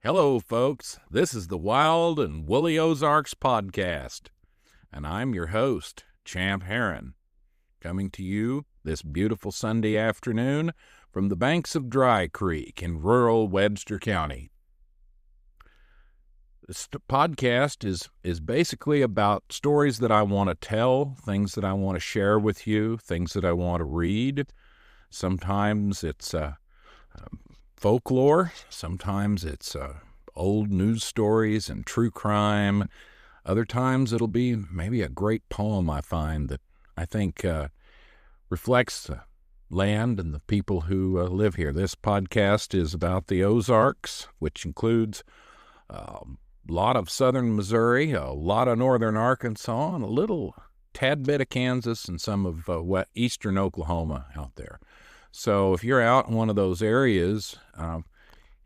Hello, folks. This is the Wild and Woolly Ozarks podcast, and I'm your host, Champ Herren, coming to you this beautiful Sunday afternoon from the banks of Dry Creek in rural Webster County. This podcast is basically about stories that I want to tell, things that I want to share with you, things that I want to read. Sometimes it's folklore. Sometimes it's old news stories and true crime. Other times it'll be maybe a great poem I find that I think reflects the land and the people who live here. This podcast is about the Ozarks, which includes a lot of southern Missouri, a lot of northern Arkansas, and a little tad bit of Kansas and some of eastern Oklahoma out there. So if you're out in one of those areas,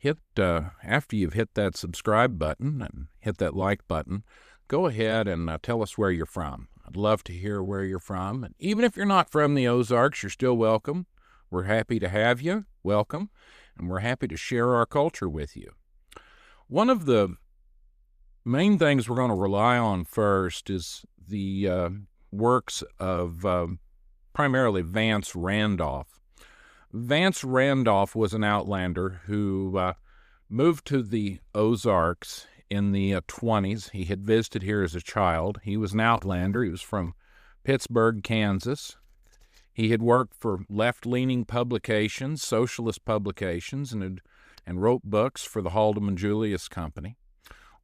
after you've hit that subscribe button and hit that like button, go ahead and tell us where you're from. I'd love to hear where you're from. And even if you're not from the Ozarks, you're still welcome. We're happy to have you. Welcome. And we're happy to share our culture with you. One of the main things we're going to rely on first is the works of primarily Vance Randolph. Vance Randolph was an outlander who moved to the Ozarks in the 20s. He had visited here as a child. He was an outlander. He was from Pittsburgh, Kansas. He had worked for left-leaning publications, socialist publications, and wrote books for the Haldeman Julius Company.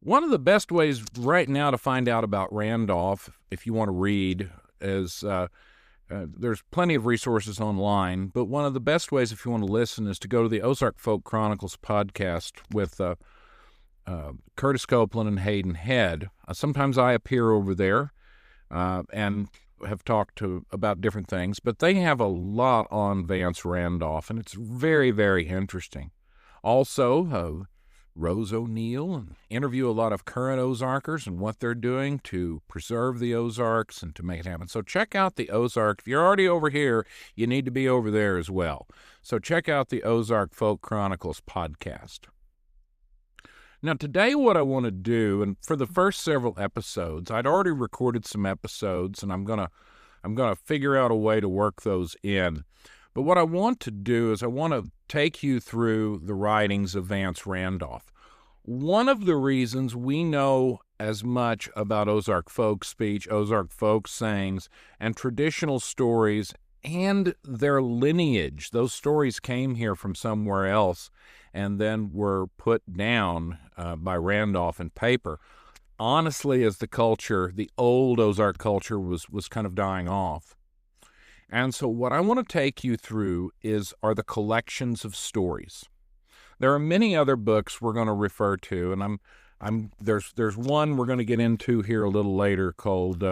One of the best ways right now to find out about Randolph, if you want to read, is there's plenty of resources online, but one of the best ways if you want to listen is to go to the Ozark Folk Chronicles podcast with Curtis Copeland and Hayden Head. Sometimes I appear over there and have talked about different things, but they have a lot on Vance Randolph, and it's very, very interesting. Also, Rose O'Neill, and interview a lot of current Ozarkers and what they're doing to preserve the Ozarks and to make it happen. So check out the Ozark. If you're already over here, you need to be over there as well. So check out the Ozark Folk Chronicles podcast. Now today what I want to do, and for the first several episodes, I'd already recorded some episodes, and I'm gonna figure out a way to work those in. But what I want to do is I want to take you through the writings of Vance Randolph. One of the reasons we know as much about Ozark folk speech, Ozark folk sayings, and traditional stories and their lineage, those stories came here from somewhere else and then were put down by Randolph in paper, honestly, as the culture, the old Ozark culture was kind of dying off. And so what I want to take you through are the collections of stories. There are many other books we're going to refer to, and there's one we're going to get into here a little later called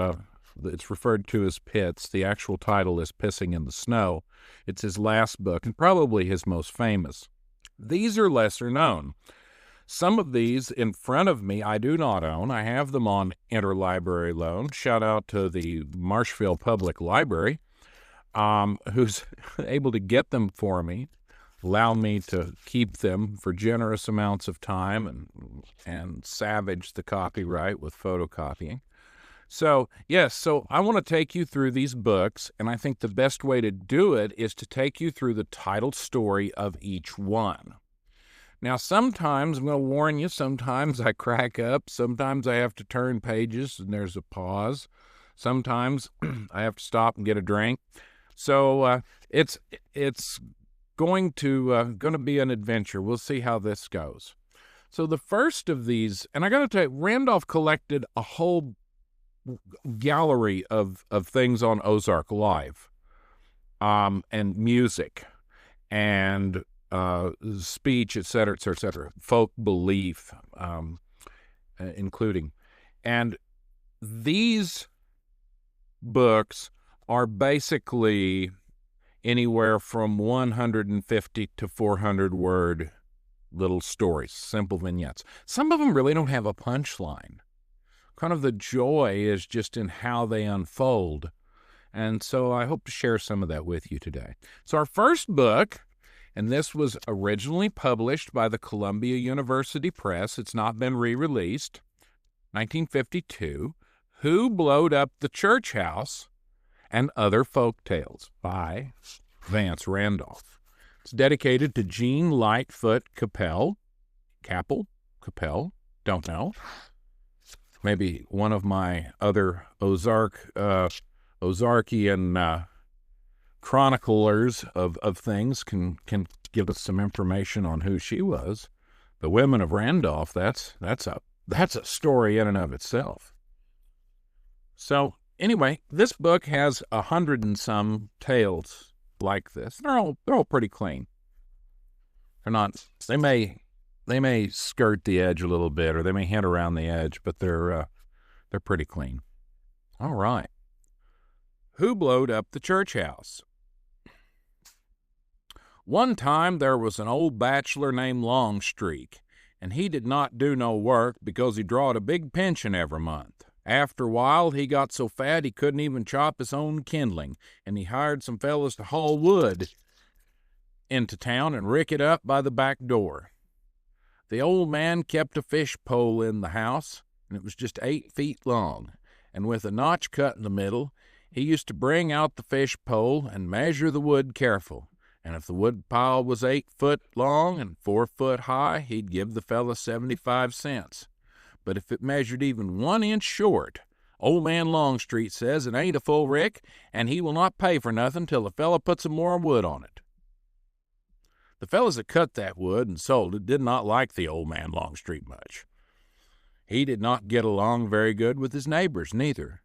it's referred to as Pitts. The actual title is Pissing in the Snow. It's his last book and probably his most famous. These are lesser known. Some of these in front of me I do not own. I have them on interlibrary loan. Shout out to the Marshville Public Library. Who's able to get them for me, allow me to keep them for generous amounts of time and savage the copyright with photocopying. So, yes, so I want to take you through these books, and I think the best way to do it is to take you through the title story of each one. Now, sometimes, I'm going to warn you, sometimes I crack up, sometimes I have to turn pages and there's a pause. Sometimes I have to stop and get a drink. So it's going to be an adventure. We'll see how this goes. So the first of these, and I got to tell you, Randolph collected a whole gallery of things on Ozark life, and music, and speech, et cetera, folk belief, including, and these books are basically anywhere from 150 to 400 word little stories, simple vignettes. Some of them really don't have a punchline. Kind of the joy is just in how they unfold. And so I hope to share some of that with you today. So our first book, and this was originally published by the Columbia University Press. It's not been re-released. 1952, Who Blowed Up the Church House and Other Folk Tales by Vance Randolph. It's dedicated to Jean Lightfoot Capel, don't know. Maybe one of my other Ozarkian chroniclers of things can give us some information on who she was. The Women of Randolph, that's a story in and of itself. So anyway, this book has 100 and some tales like this. They're all pretty clean. They're not. They may skirt the edge a little bit, or they may hint around the edge, but they're pretty clean. All right. Who Blowed Up the Church House? One time there was an old bachelor named Longstreet, and he did not do no work because he drawed a big pension every month. After a while, he got so fat he couldn't even chop his own kindling, and he hired some fellas to haul wood into town and rick it up by the back door. The old man kept a fish pole in the house, and it was just 8 feet long, and with a notch cut in the middle. He used to bring out the fish pole and measure the wood careful, and if the wood pile was 8 foot long and 4 foot high, he'd give the fella 75 cents. But if it measured even 1 inch short, old man Longstreet says it ain't a full rick, and he will not pay for nothing till the fella puts some more wood on it. The fellas that cut that wood and sold it did not like the old man Longstreet much. He did not get along very good with his neighbors, neither.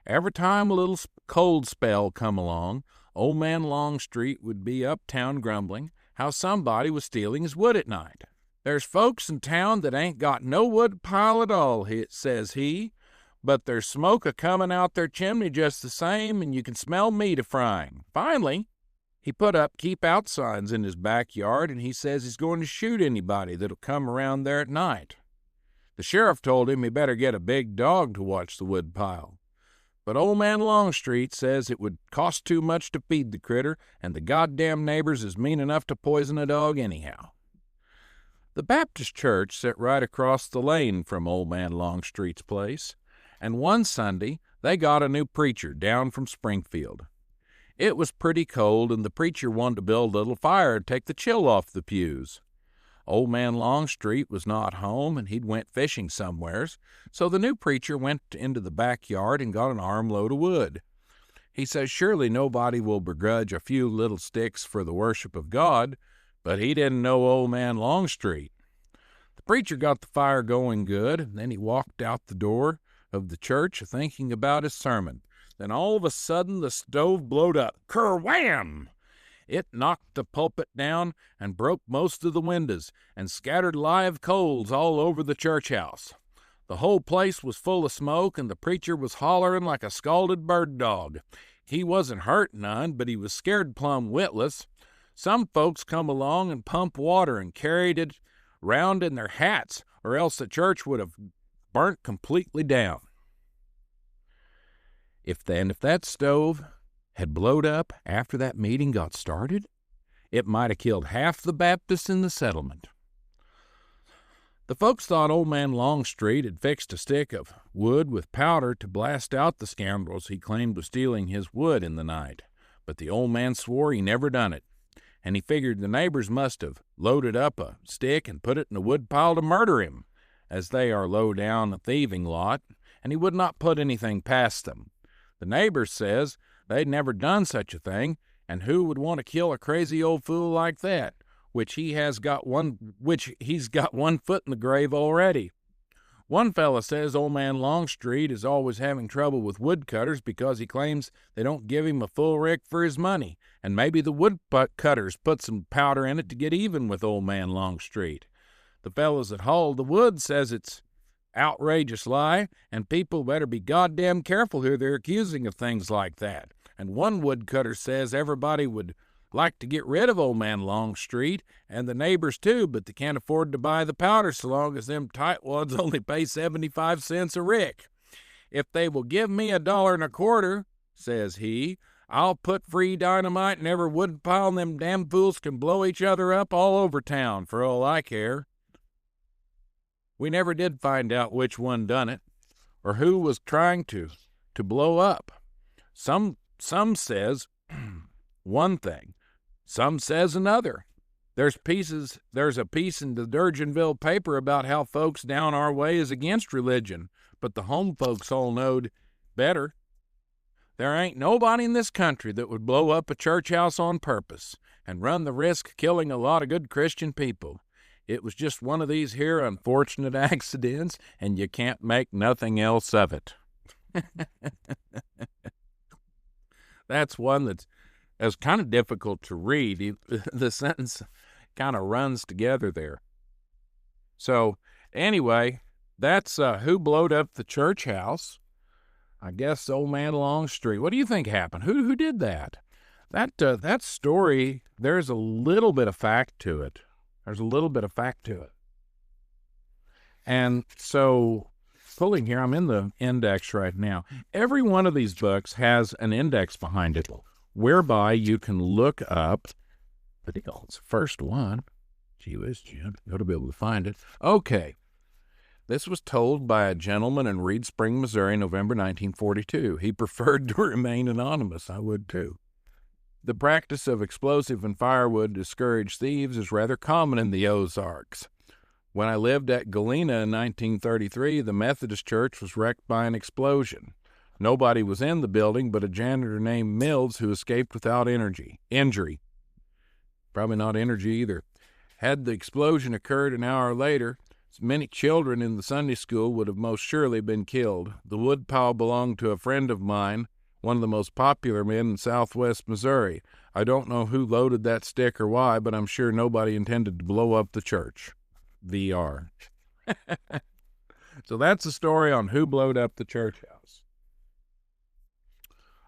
Every time a little cold spell come along, old man Longstreet would be uptown grumbling how somebody was stealing his wood at night. There's folks in town that ain't got no wood pile at all, says he, but there's smoke a-comin' out their chimney just the same, and you can smell meat a-frying. Finally, he put up keep-out signs in his backyard, and he says he's going to shoot anybody that'll come around there at night. The sheriff told him he better get a big dog to watch the wood pile. But old man Longstreet says it would cost too much to feed the critter, and the goddamn neighbors is mean enough to poison a dog anyhow. The Baptist church sat right across the lane from old man Longstreet's place, and one Sunday they got a new preacher down from Springfield. It was pretty cold, and the preacher wanted to build a little fire to take the chill off the pews. Old man Longstreet was not home, and he'd went fishing somewheres, so the new preacher went into the backyard and got an armload of wood. He says surely nobody will begrudge a few little sticks for the worship of God, but he didn't know old man Longstreet. The preacher got the fire going good, and then he walked out the door of the church thinking about his sermon. Then all of a sudden the stove blowed up. Kerwham! It knocked the pulpit down and broke most of the windows and scattered live coals all over the church house. The whole place was full of smoke, and the preacher was hollering like a scalded bird dog. He wasn't hurt none, but he was scared plumb witless. Some folks come along and pump water and carried it round in their hats, or else the church would have burnt completely down. If that stove had blowed up after that meeting got started, it might have killed half the Baptists in the settlement. The folks thought old man Longstreet had fixed a stick of wood with powder to blast out the scoundrels he claimed was stealing his wood in the night, but the old man swore he never done it, and he figured the neighbors must have loaded up a stick and put it in a wood pile to murder him, as they are low down a thieving lot, and he would not put anything past them. The neighbors says they'd never done such a thing, and who would want to kill a crazy old fool like that, which he's got one foot in the grave already. One fella says old man Longstreet is always having trouble with woodcutters because he claims they don't give him a full rick for his money, and maybe the woodcutters put some powder in it to get even with old man Longstreet. The fellas that hauled the wood says it's outrageous lie, and people better be goddamn careful who they're accusing of things like that. And one woodcutter says everybody would like to get rid of old man Longstreet, and the neighbors too, but they can't afford to buy the powder so long as them tightwads only pay 75 cents a rick. If they will give me $1.25, says he, I'll put free dynamite in every wood pile, and them damn fools can blow each other up all over town, for all I care. We never did find out which one done it, or who was trying to blow up. Some says one thing, some says another. There's a piece in the Durgeonville paper about how folks down our way is against religion, but the home folks all knowed better. There ain't nobody in this country that would blow up a church house on purpose and run the risk of killing a lot of good Christian people. It was just one of these here unfortunate accidents, and you can't make nothing else of it. That's one that's kind of difficult to read. The sentence kind of runs together there. So anyway, that's who blowed up the church house. I guess old man Longstreet. What do you think happened? Who did that? That story, there's a little bit of fact to it. And so, pulling here, I'm in the index right now. Every one of these books has an index behind it, whereby you can look up the deal. It's the first one. Gee whiz, Jim, you ought to be able to find it. Okay. This was told by a gentleman in Reed Spring, Missouri, November 1942. He preferred to remain anonymous. I would, too. The practice of explosive and firewood to discourage thieves is rather common in the Ozarks. When I lived at Galena in 1933, the Methodist church was wrecked by an explosion. Nobody was in the building but a janitor named Mills who escaped without injury. Probably not energy either. Had the explosion occurred an hour later, many children in the Sunday school would have most surely been killed. The woodpile belonged to a friend of mine, one of the most popular men in southwest Missouri. I don't know who loaded that stick or why, but I'm sure nobody intended to blow up the church. VR. So that's the story on who blowed up the church house.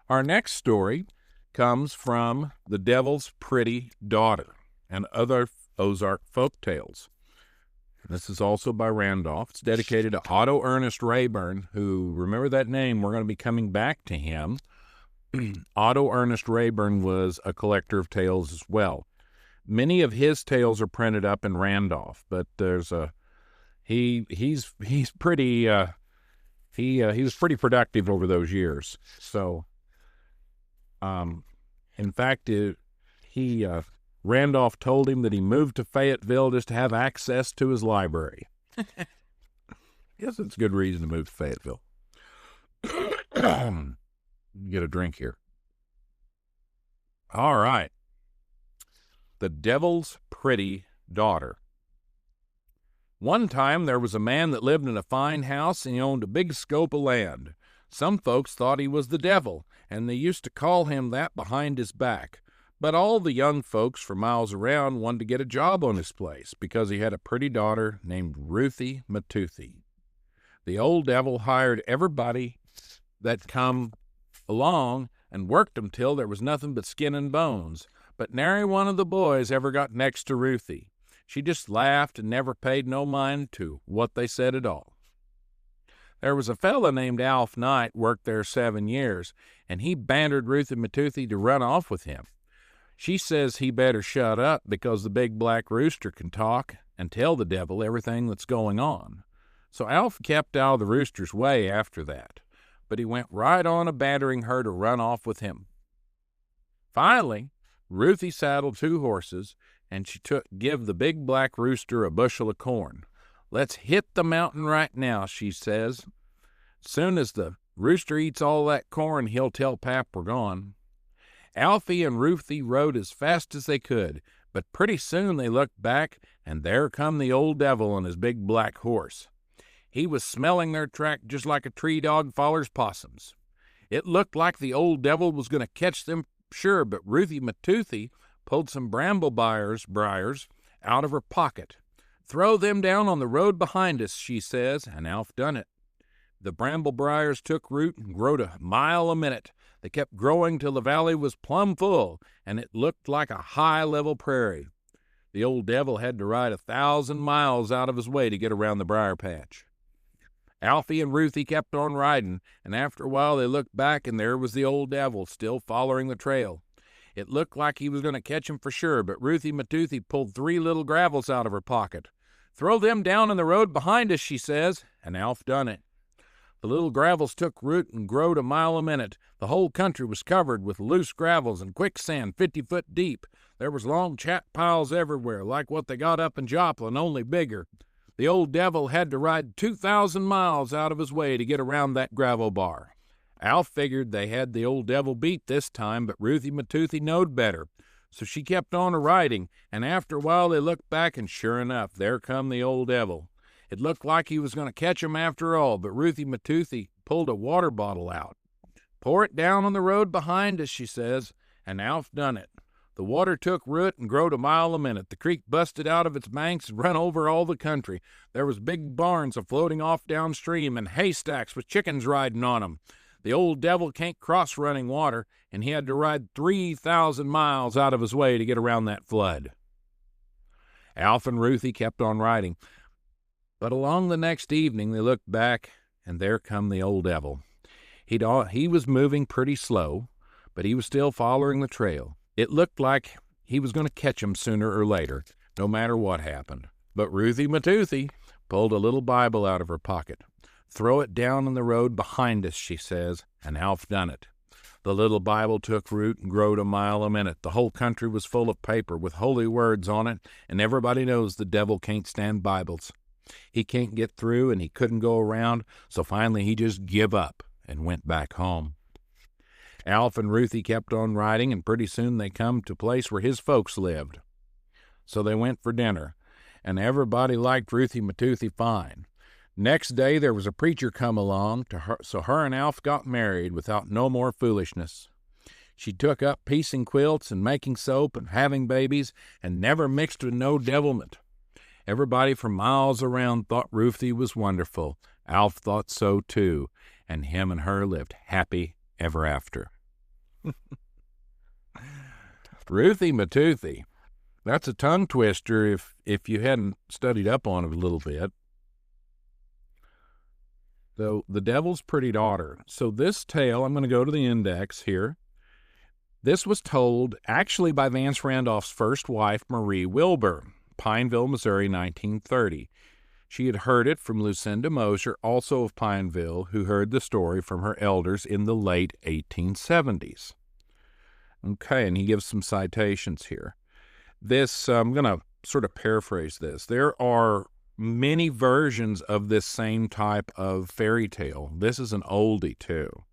Our next story comes from The Devil's Pretty Daughter and Other Ozark Folk Tales. This is also by Randolph. It's dedicated to Otto Ernest Rayburn, who, remember that name, we're going to be coming back to him. Otto Ernest Rayburn was a collector of tales as well. Many of his tales are printed up in Randolph, but there's he's pretty he was pretty productive over those years. So, in fact, Randolph told him that he moved to Fayetteville just to have access to his library. Yes, it's a good reason to move to Fayetteville. Get a drink here. All right. The Devil's Pretty Daughter. One time there was a man that lived in a fine house and he owned a big scope of land. Some folks thought he was the devil, and they used to call him that behind his back. But all the young folks for miles around wanted to get a job on his place because he had a pretty daughter named Ruthie Matoothie. The old devil hired everybody that come along and worked them till there was nothing but skin and bones. But nary one of the boys ever got next to Ruthie. She just laughed and never paid no mind to what they said at all. There was a fella named Alf Knight worked there 7 years, and he bantered Ruthie Matoothie to run off with him. She says he better shut up because the big black rooster can talk and tell the devil everything that's going on. So Alf kept out of the rooster's way after that, but he went right on a bantering her to run off with him. Finally, Ruthie saddled 2 horses, and she give the big black rooster a bushel of corn. "Let's hit the mountain right now," she says. "Soon as the rooster eats all that corn, he'll tell Pap we're gone." Alfie and Ruthie rode as fast as they could, but pretty soon they looked back, and there come the old devil on his big black horse. He was smelling their track just like a tree dog follers possums. It looked like the old devil was going to catch them sure, but Ruthie Matoothie pulled some bramble briars out of her pocket. "Throw them down on the road behind us," she says, and Alf done it. The bramble briars took root and growed a mile a minute. They kept growing till the valley was plumb full, and it looked like a high, level prairie. The old devil had to ride 1,000 miles out of his way to get around the briar patch. Alfie and Ruthie kept on riding, and after a while they looked back, and there was the old devil still following the trail. It looked like he was going to catch him for sure, but Ruthie Matoothie pulled 3 little gravels out of her pocket. "Throw them down in the road behind us," she says, and Alf done it. The little gravels took root and growed a mile a minute. The whole country was covered with loose gravels and quicksand 50 foot deep. There was long chat piles everywhere, like what they got up in Joplin, only bigger. The old devil had to ride 2,000 miles out of his way to get around that gravel bar. Alf figured they had the old devil beat this time, but Ruthie Matoothie knowed better. So she kept on a-riding, and after a while they looked back, and sure enough, there come the old devil. It looked like he was going to catch him after all, but Ruthie Matoothie pulled a water bottle out. "Pour it down on the road behind us," she says, and Alf done it. The water took root and growed a mile a minute. The creek busted out of its banks and run over all the country. There was big barns a-floating off downstream and haystacks with chickens riding on 'em. The old devil can't cross running water, and he had to ride 3,000 miles out of his way to get around that flood. Alf and Ruthie kept on riding. But along the next evening they looked back, and there come the old devil. He was moving pretty slow, but he was still following the trail. It looked like he was going to catch him sooner or later, no matter what happened. But Ruthie Matoothie pulled a little Bible out of her pocket. "Throw it down in the road behind us," she says, and Alf done it. The little Bible took root and growed a mile a minute. The whole country was full of paper with holy words on it, and everybody knows the devil can't stand Bibles. He can't get through, and he couldn't go around, so finally he just give up and went back home. Alf and Ruthie kept on riding, and pretty soon they come to a place where his folks lived. So they went for dinner, and everybody liked Ruthie Matoothie fine. Next day there was a preacher come along, so her and Alf got married without no more foolishness. She took up piecing quilts and making soap and having babies, and never mixed with no devilment. Everybody for miles around thought Ruthie was wonderful. Alf thought so too, and him and her lived happy ever after. Ruthie Matoothie. That's a tongue twister if you hadn't studied up on it a little bit. So, the devil's pretty daughter. So this tale, I'm going to go to the index here. This was told actually by Vance Randolph's first wife, Marie Wilbur, Pineville, Missouri, 1930. She had heard it from Lucinda Mosher, also of Pineville, who heard the story from her elders in the late 1870s. Okay, and he gives some citations here. I'm going to sort of paraphrase this. There are many versions of this same type of fairy tale. This is an oldie, too.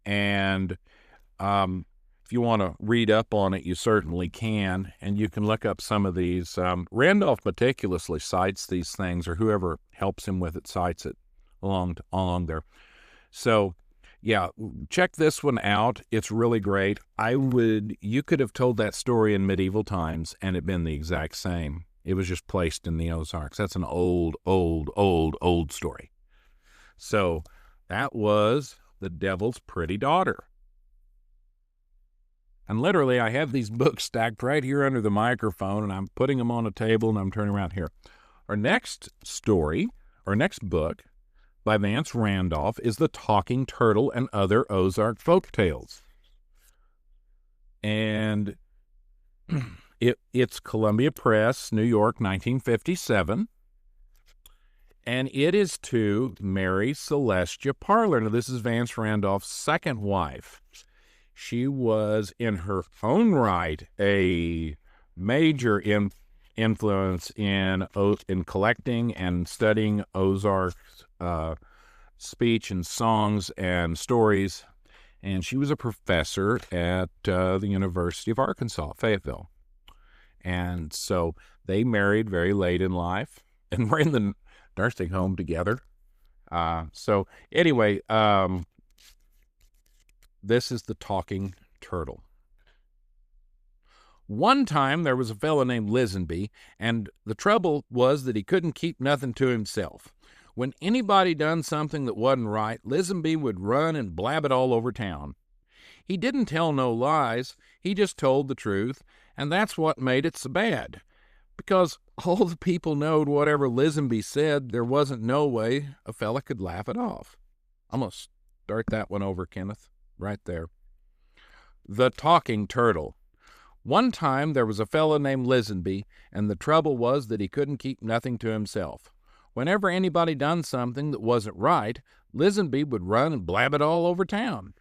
And if you want to read up on it, you certainly can, and you can look up some of these. Randolph meticulously cites these things, or whoever helps him with it cites it along there. So, yeah, check this one out. It's really great. You could have told that story in medieval times, and it been the exact same. It was just placed in the Ozarks. That's an old story. So, that was The Devil's Pretty Daughter. And literally, I have these books stacked right here under the microphone, and I'm putting them on a table, and I'm turning around here. Our next book by Vance Randolph is The Talking Turtle and Other Ozark Folk Tales. And it's Columbia Press, New York, 1957. And it is to Mary Celestia Parler. Now, this is Vance Randolph's second wife. She was, in her own right, a major influence in collecting and studying Ozarks speech and songs and stories. And she was a professor at the University of Arkansas, Fayetteville. And so they married very late in life and were in the nursing home together. So anyway, this is The Talking Turtle. One time there was a fellow named Lisenby, and the trouble was that he couldn't keep nothing to himself. When anybody done something that wasn't right, Lisenby would run and blab it all over town. He didn't tell no lies, he just told the truth, and that's what made it so bad. Because all the people knowed whatever Lisenby said, there wasn't no way a fella could laugh it off. I'm going to start that one over, Kenneth, right there. The Talking Turtle. One time there was a fellow named Lisenby, and the trouble was that he couldn't keep nothing to himself. Whenever anybody done something that wasn't right, Lisenby would run and blab it all over town.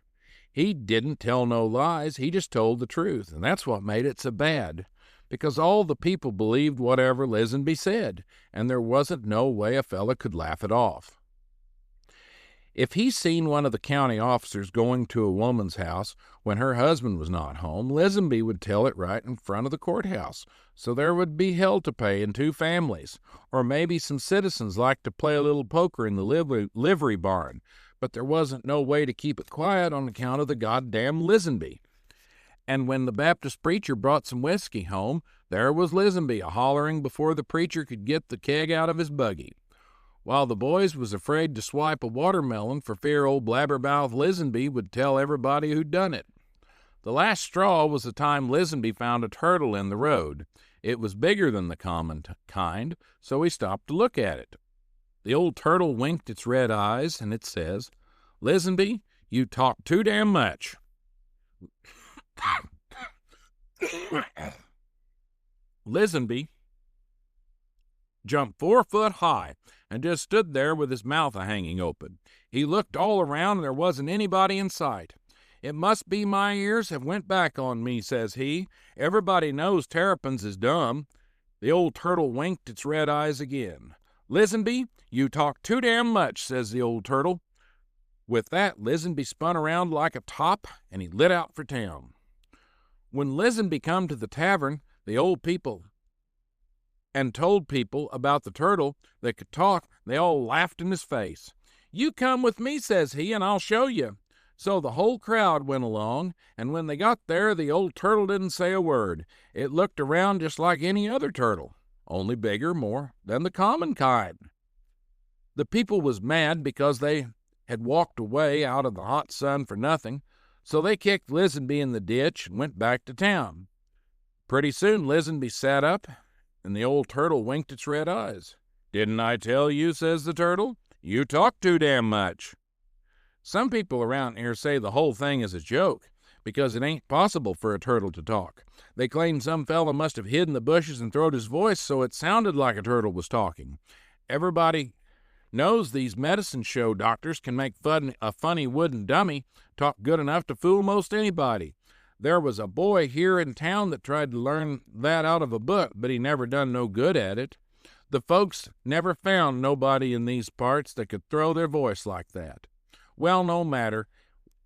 He didn't tell no lies, he just told the truth, and that's what made it so bad, because all the people believed whatever Lisenby said, and there wasn't no way a fella could laugh it off. If he seen one of the county officers going to a woman's house when her husband was not home, Lisenby would tell it right in front of the courthouse, so there would be hell to pay in two families, or maybe some citizens like to play a little poker in the livery barn, but there wasn't no way to keep it quiet on account of the goddamn Lisenby. And when the Baptist preacher brought some whiskey home, there was Lisenby a-hollering before the preacher could get the keg out of his buggy. While the boys was afraid to swipe a watermelon for fear old blabbermouth Lisenby would tell everybody who'd done it. The last straw was the time Lisenby found a turtle in the road. It was bigger than the common kind, so he stopped to look at it. The old turtle winked its red eyes, and it says, "Lisenby, you talk too damn much." Lisenby jumped 4 foot high and just stood there with his mouth hanging open. He looked all around and there wasn't anybody in sight. "It must be my ears have went back on me," says he. "Everybody knows terrapins is dumb." The old turtle winked its red eyes again. "Lisenby, you talk too damn much," says the old turtle. With that, Lisenby spun around like a top and he lit out for town. When Lisenby come to the tavern, the old people and told people about the turtle that could talk, they all laughed in his face. "You come with me," says he, "and I'll show you." So the whole crowd went along, and when they got there, the old turtle didn't say a word. It looked around just like any other turtle, only bigger more than the common kind. The people was mad because they had walked away out of the hot sun for nothing, so they kicked Lisenby in the ditch and went back to town. Pretty soon Lisenby sat up, and the old turtle winked its red eyes. "Didn't I tell you," says the turtle, "you talk too damn much." Some people around here say the whole thing is a joke, because it ain't possible for a turtle to talk. They claim some fella must have hid in the bushes and throwed his voice so it sounded like a turtle was talking. Everybody knows these medicine show doctors can make a funny wooden dummy talk good enough to fool most anybody. There was a boy here in town that tried to learn that out of a book, but he never done no good at it. The folks never found nobody in these parts that could throw their voice like that. Well, no matter,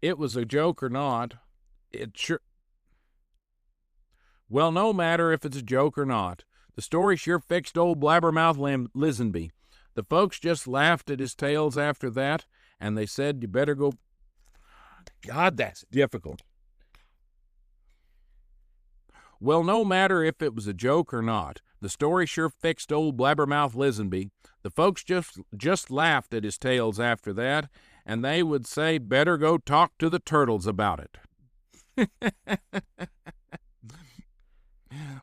it was a joke or not, Well, no matter if it's a joke or not, the story sure fixed old blabbermouth Lisenby. The folks just laughed at his tales after that, and they said, "You better go." God, that's difficult. Well, no matter if it was a joke or not, the story sure fixed old blabbermouth Lisenby. The folks just laughed at his tales after that, and they would say, "Better go talk to the turtles about it."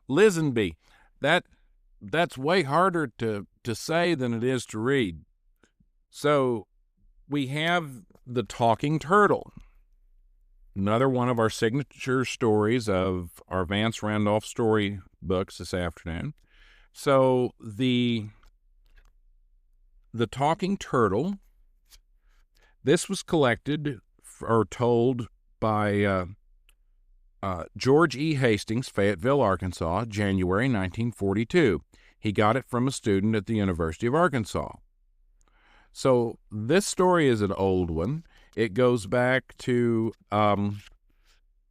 Lisenby, that's way harder to say than it is to read. So we have the talking turtle. Another one of our signature stories of our Vance Randolph story books this afternoon. So the talking turtle, this was collected or told by George E. Hastings, Fayetteville, Arkansas, January 1942. He got it from a student at the University of Arkansas. So this story is an old one. It goes back to,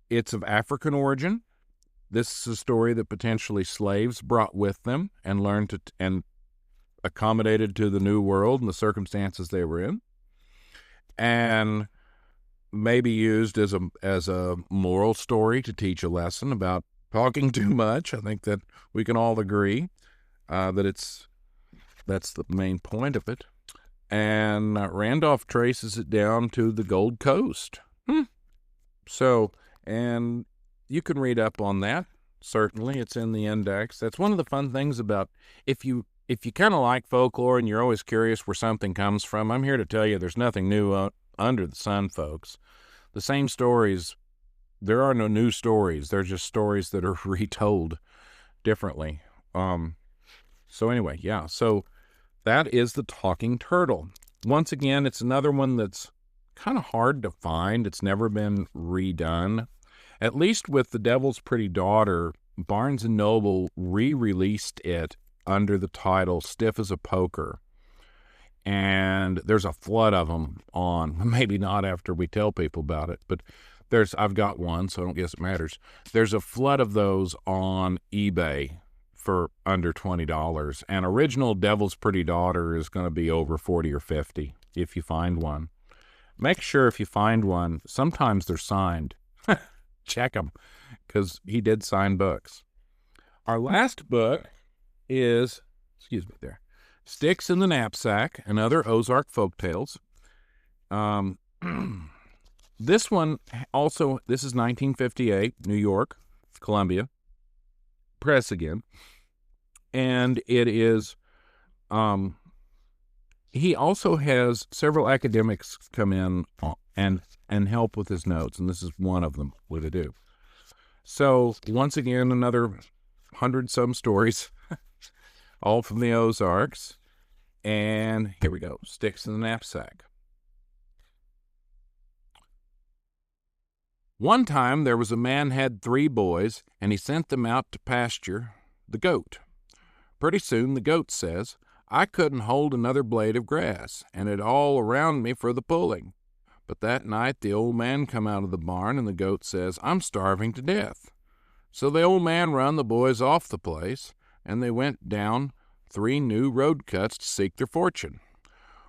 it's of African origin. This is a story that potentially slaves brought with them and learned to and accommodated to the new world and the circumstances they were in, and maybe used as a moral story to teach a lesson about talking too much. I think that we can all agree that that's the main point of it. And Randolph traces it down to the Gold Coast. So, and you can read up on that. Certainly, it's in the index. That's one of the fun things about if you kind of like folklore and you're always curious where something comes from. I'm here to tell you there's nothing new under the sun, folks. The same stories. There are no new stories. They're just stories that are retold differently. So anyway, yeah. So that is the talking turtle. Once again, it's another one that's kind of hard to find. It's never been redone. At least with The Devil's Pretty Daughter, Barnes & Noble re-released it under the title Stiff as a Poker. And there's a flood of them on, maybe not after we tell people about it, but I've got one, so I don't guess it matters. There's a flood of those on eBay for under $20. And original Devil's Pretty Daughter is going to be over $40 or $50 if you find one. Make sure if you find one, sometimes they're signed. Check them, because he did sign books. Our last book is, Sticks in the Knapsack and Other Ozark Folktales. This one also, this is 1958, New York, Columbia Press again. And it is, he also has several academics come in and help with his notes, and this is one of them, what to do. So, once again, another 100-some stories, all from the Ozarks. And here we go, Sticks in the Knapsack. One time there was a man had 3 boys, and he sent them out to pasture the goat. Pretty soon the goat says, I couldn't hold another blade of grass, and it all around me for the pulling. But that night the old man come out of the barn, and the goat says, I'm starving to death. So the old man run the boys off the place, and they went down 3 new road cuts to seek their fortune.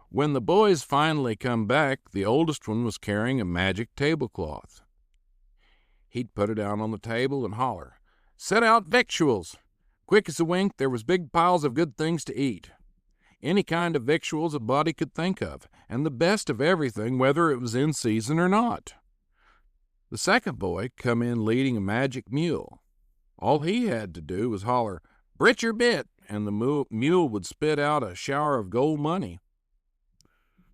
When the boys finally come back, the oldest one was carrying a magic tablecloth. He'd put it out on the table and holler, Set out victuals! Quick as a wink, there was big piles of good things to eat. Any kind of victuals a body could think of, and the best of everything, whether it was in season or not. The second boy come in leading a magic mule. All he had to do was holler, Brit your bit, and the mule would spit out a shower of gold money.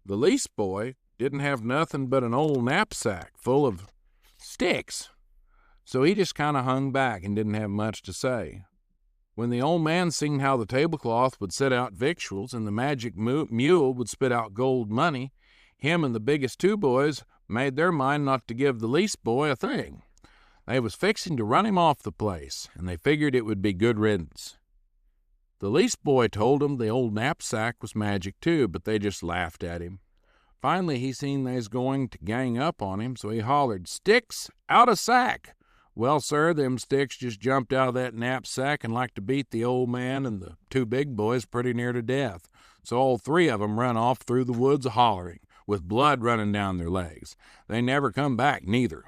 The least boy didn't have nothing but an old knapsack full of sticks, so he just kind of hung back and didn't have much to say. When the old man seen how the tablecloth would set out victuals and the magic mule would spit out gold money, him and the biggest 2 boys made their mind not to give the least boy a thing. They was fixing to run him off the place, and they figured it would be good riddance. The least boy told them the old knapsack was magic too, but they just laughed at him. Finally, he seen they was going to gang up on him, so he hollered, Sticks, out of sack! Well, sir, them sticks just jumped out of that knapsack and like to beat the old man and the 2 big boys pretty near to death. So all 3 of them run off through the woods a-hollering, with blood running down their legs. They never come back, neither.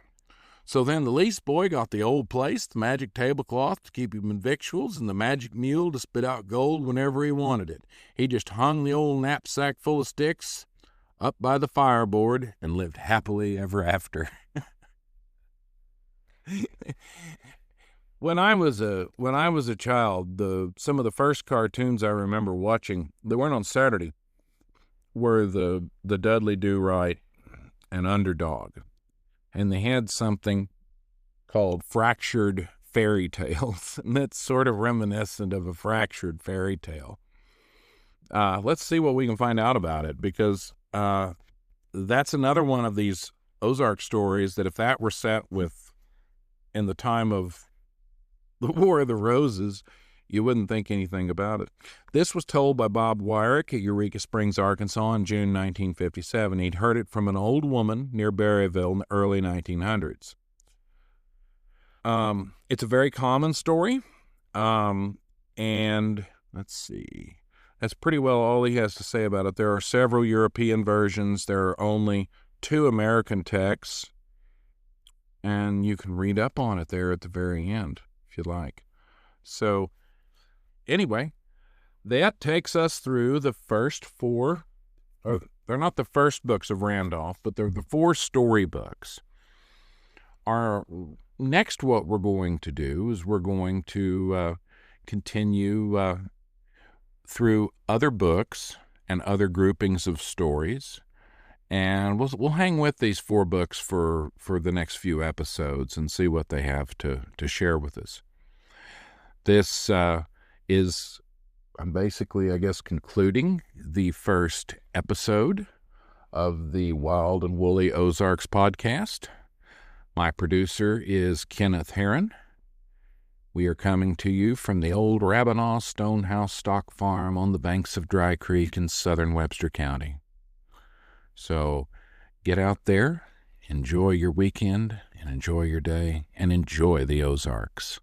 So then the least boy got the old place, the magic tablecloth to keep him in victuals, and the magic mule to spit out gold whenever he wanted it. He just hung the old knapsack full of sticks up by the fireboard and lived happily ever after. When I was a child, some of the first cartoons I remember watching that weren't on Saturday were the Dudley Do-Right and Underdog, and they had something called Fractured Fairy Tales, and that's sort of reminiscent of a fractured fairy tale. Let's see what we can find out about it, because that's another one of these Ozark stories that if that were set in the time of the War of the Roses, you wouldn't think anything about it. This was told by Bob Wyrick at Eureka Springs, Arkansas in June 1957. He'd heard it from an old woman near Berryville in the early 1900s. It's a very common story, and let's see. That's pretty well all he has to say about it. There are several European versions. There are only 2 American texts. And you can read up on it there at the very end, if you like. So, anyway, that takes us through the first 4, they're not the first books of Randolph, but they're the 4 storybooks. Our next, what we're going to do is we're going to continue through other books and other groupings of stories. And we'll hang with these 4 books for the next few episodes and see what they have to share with us. This is, I'm basically, I guess, concluding the first episode of the Wild and Woolly Ozarks podcast. My producer is Kenneth Herren. We are coming to you from the old Rabbanaw Stonehouse Stock Farm on the banks of Dry Creek in southern Webster County. So get out there, enjoy your weekend, and enjoy your day, and enjoy the Ozarks.